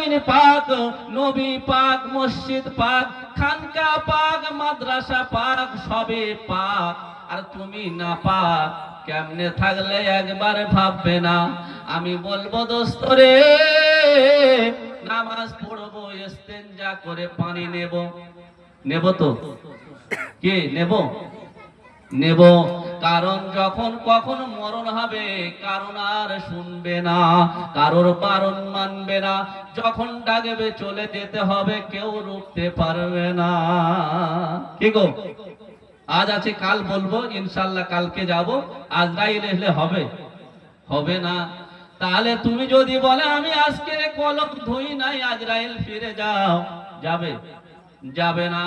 জমিন পাক, নবী পাক, মসজিদ পাক, খানকা পাক, মাদ্রাসা পাক, সবে পাক, আর তুমি না পাক। কেমনে থাকলে একবার ভাববে না? আমি বলবো দোস্ত রে, নামাজ পড়বো, ইস্তেঞ্জা করে পানি নেব, নেব তো কি নেব? নেব। কারণ যখন কখন মরণ হবে, কারণ আর শুনবে না, কারোর বারণ মানবে না। যখন ডাকবে চলে যেতে হবে, কেউ রুখতে পারবে না। কি গো, আজ আছে কাল বলবো, ইনশাল্লাহ কালকে যাব, আজরাইল এলে হবে? হবে না। তাহলে তুমি যদি বলে আমি আজকে কলম ধুই নাই, আজরাইল ফিরে যাও, যাবে? যাবে না।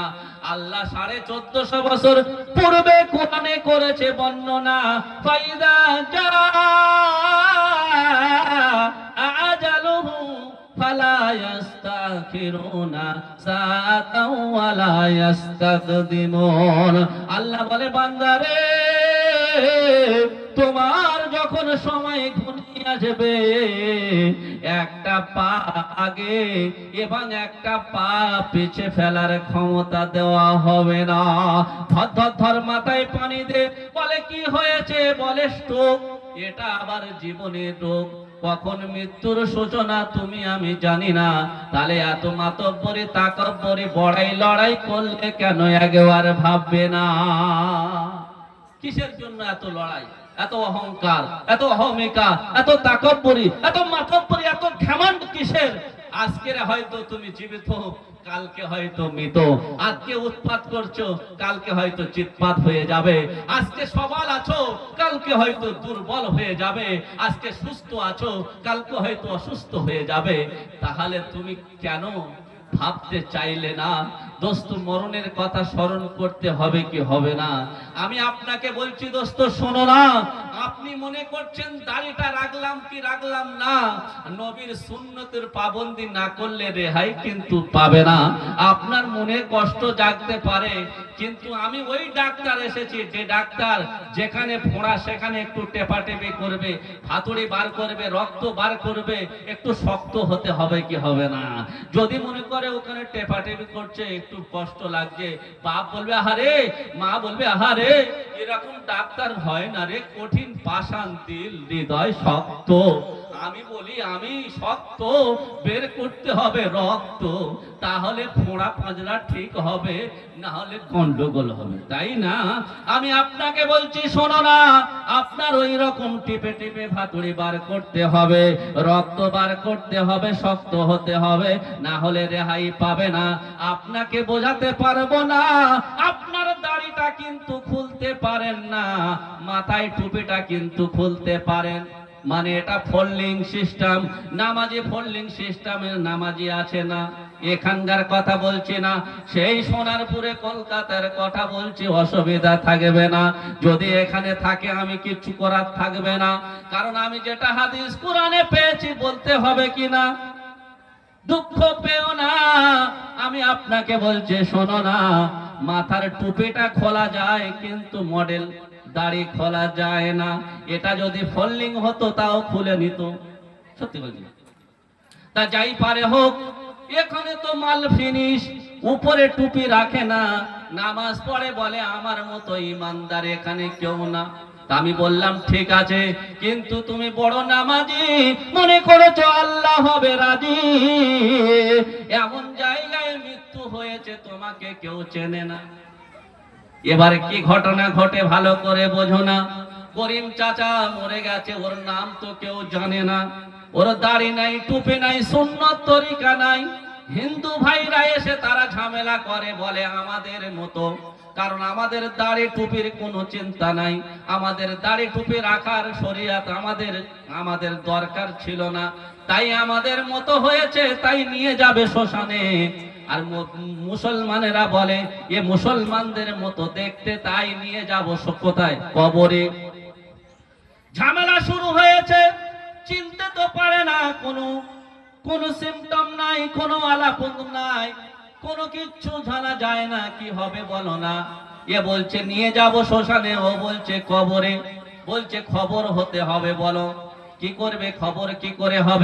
আল্লাহ 1450 বছর পূর্বে কোরআনে করেছে বর্ণনা, ফাইদা আজালুহু ফালা ইস্তাখিরুনা সাআতাও ওয়ালা ইস্তাকদিমুন। আল্লাহ বলে বান্দারে, তোমার যখন সময় ঘনিয়ে আসবে, একটা পা আগে এবং একটা পা পিছে ফেলার ক্ষমতা দেওয়া হবে না। ধর ধর ধর মাথায় পানি দে, বলে কি হয়েছে? বলে স্ট্রোক। এটা আবার জীবনের রোগ। কখন মৃত্যুর সূচনা তুমি আমি জানি না। তাহলে এত মাতব্বরি তাকব্বরি বড়াই লড়াই করলে কেন একবার ভাববে না? কিসের জন্য এত লড়াই, এত অহংকার, এত অহমিকা, এত তাকব্বরি, এত মাতব্বরি, এত ঘমন্ড কিসের? আজকে হয়তো তুমি জীবিত, কালকে হয়তো মৃত। আজকে উৎপাত করছো, কালকে হয়তো চিৎপাত হয়ে যাবে। আজকে সবল আছো, কালকে হয়তো দুর্বল হয়ে যাবে। আজকে সুস্থ আছো, কালকে হয়তো অসুস্থ হয়ে যাবে। তাহলে তুমি কেন ভাবতে চাইলে না? দোস্ত, মরণের কথা স্মরণ করতে হবে কি হবে না? আমি আপনাকে বলছি দোস্ত, শোনো না। আপনি মনে করছেন দাড়িটা রাখলাম কি রাখলাম না, নবীর সুন্নতের পাবন্দি না করলে রেহাই কিন্তু পাবে না। আপনার মনে কষ্ট জাগতে পারে, কিন্তু আমি ওই ডাক্তার এসেছি, যে ডাক্তার যেখানে ফোঁড়া সেখানে একটু টেপাটেপি করবে, হাতুড়ি বার করবে, রক্ত বার করবে। একটু শক্ত হতে হবে কি হবে না? যদি মনে করে ওখানে টেপাটেপি করছে, একটু কষ্ট লাগছে, বাপ বলবে আহারে, মা বলবে আহারে, এরকম ডাক্তার হয় না রে, কঠিন পাষাণ দিল, হৃদয় শক্ত। আমি বলি আমি শক্ত, বের করতে হবে রক্ত, তাহলে ফোঁড়া পাঁজরা ঠিক হবে, না হলে গন্ডগোল হবে, তাই না? আমি আপনাকে বলছি শোনো না, আপনার ওই রকম টিপে টিপে ভাতুড়ি বার করতে হবে, রক্ত বার করতে হবে, শক্ত হতে হবে, না হলে রেহাই পাবে না। আপনাকে বোঝাতে পারবো না। আপনার দাড়িটা কিন্তু খুলতে পারেন না, মাথায় টুপিটা কিন্তু খুলতে পারেন, মানে এটা ফোল্ডিং সিস্টেম। নামাজি ফোল্ডিং সিস্টেমের নামাজি আছে না? এখানকার কথা বলছি না, সেই সোনারপুরে কলকাতার কথা বলছি। অসুবিধা থাকবে না, যদি এখানে থাকে আমি কিছু করার থাকবে না। কারণ আমি যেটা হাদিস কোরআনে পেয়েছি বলতে হবে কিনা, দুঃখ পেও না। আমি আপনাকে বলছি শোনো না, মাথার টুপিটা খোলা যায়, কিন্তু মডেল দাড়ি খোলা যায় না। এটা যদি ফোল্ডিং হতো তাও খুলে নিত, সত্যি বলছি। তা যাই পারে হোক, এখানে তো মাল ফিনিশ, উপরে টুপি রাখে না, নামাজ পড়ে, বলে আমার মতো ইমানদার এখানে কেউ না। আমি বললাম ঠিক আছে, কিন্তু তুমি বড় নামাজি, মনে করেছো আল্লাহ হবে রাজি। এমন জায়গায় মৃত্যু হয়েছে, তোমাকে কেউ চেনে না। এবারে কি ঘটনা ঘটে ভালো করে বোঝো না। করিম চাচা মরে গেছে, ওর নাম তো কেউ জানে না, ওর দাড়ি নাই, টুপি নাই, সুন্নত তরিকা নাই। হিন্দু ভাইরা এসে তারা ঝামেলা করে, বলে আমাদের মতো, কারণ আমাদের দাড়ি টুপির কোনো চিন্তা নাই, আমাদের দাড়ি টুপি রাখার শরীয়ত আমাদের দরকার ছিল না, তাই আমাদের মতো হয়েছে, তাই নিয়ে যাবে শ্মশানে। আর মুসলমানেরা বলে এ মুসলমানদের মতো দেখতে, তাই নিয়ে যাব কোথায়? কবরে। ঝামেলা শুরু হয়েছে, চিনতে তো পারে না, কোনো সিমটম নাই, কোনো আলাপন নাই, কোনো কিচ্ছু জানা যায় না, কি হবে বলো না। এ বলছে নিয়ে যাব শ্মশানে, ও বলছে কবরে। বলছে খবর হতে হবে, বলো কি করবে, খবর কি করে হবে?